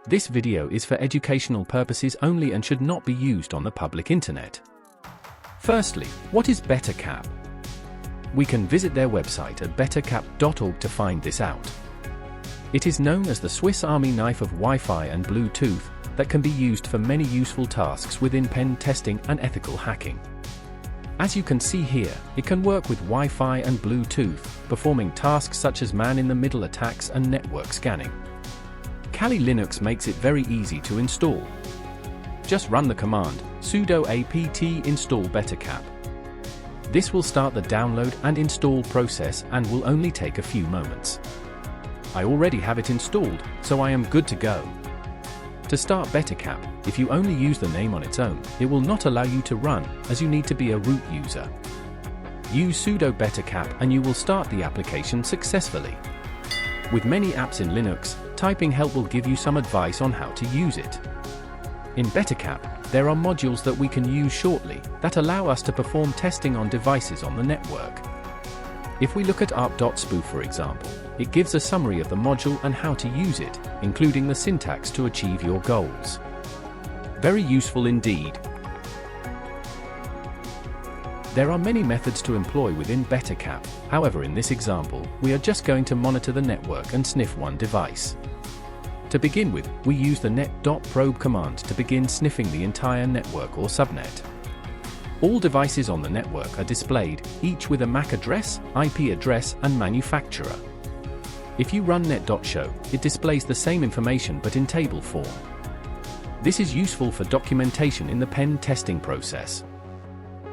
This video is for educational purposes only and should not be used on the public internet. Firstly, what is Bettercap? We can visit their website at bettercap.org to find this out. It is known as the Swiss Army knife of Wi-Fi and Bluetooth that can be used for many useful tasks within pen testing and ethical hacking. As you can see here, it can work with Wi-Fi and Bluetooth, performing tasks such as man-in-the-middle attacks and network scanning. Kali Linux makes it very easy to install. Just run the command sudo apt install bettercap. This will start the download and install process and will only take a few moments. I already have it installed, so I am good to go. To start Bettercap, if you only use the name on its own, it will not allow you to run, as you need to be a root user. Use sudo bettercap and you will start the application successfully. With many apps in Linux, typing help will give you some advice on how to use it. In Bettercap, there are modules that we can use shortly that allow us to perform testing on devices on the network. If we look at arp.spoof for example, it gives a summary of the module and how to use it, including the syntax to achieve your goals. Very useful indeed. There are many methods to employ within Bettercap, however in this example, we are just going to monitor the network and sniff one device. To begin with, we use the net.probe command to begin sniffing the entire network or subnet. All devices on the network are displayed, each with a MAC address, IP address, and manufacturer. If you run net.show, it displays the same information but in table form. This is useful for documentation in the pen testing process.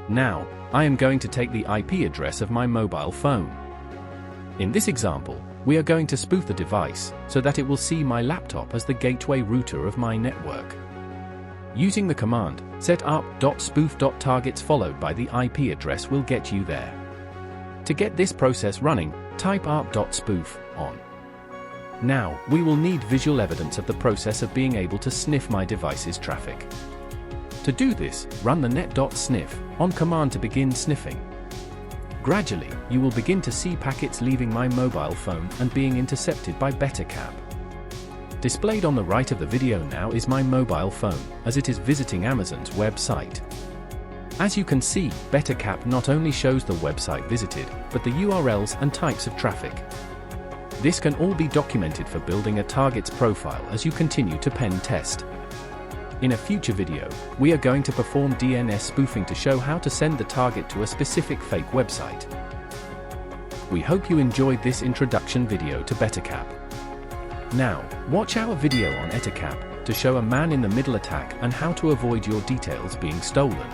Now, I am going to take the IP address of my mobile phone. In this example, we are going to spoof the device so that it will see my laptop as the gateway router of my network. Using the command set arp.spoof.targets followed by the IP address will get you there. To get this process running, type arp.spoof on. Now, we will need visual evidence of the process of being able to sniff my device's traffic. To do this, run the net.sniff on command to begin sniffing. Gradually, you will begin to see packets leaving my mobile phone and being intercepted by Bettercap. Displayed on the right of the video now is my mobile phone, as it is visiting Amazon's website. As you can see, Bettercap not only shows the website visited, but the URLs and types of traffic. This can all be documented for building a target's profile as you continue to pen test. In a future video, we are going to perform DNS spoofing to show how to send the target to a specific fake website. We hope you enjoyed this introduction video to Bettercap. Now, watch our video on Bettercap to show a man-in-the-middle attack and how to avoid your details being stolen.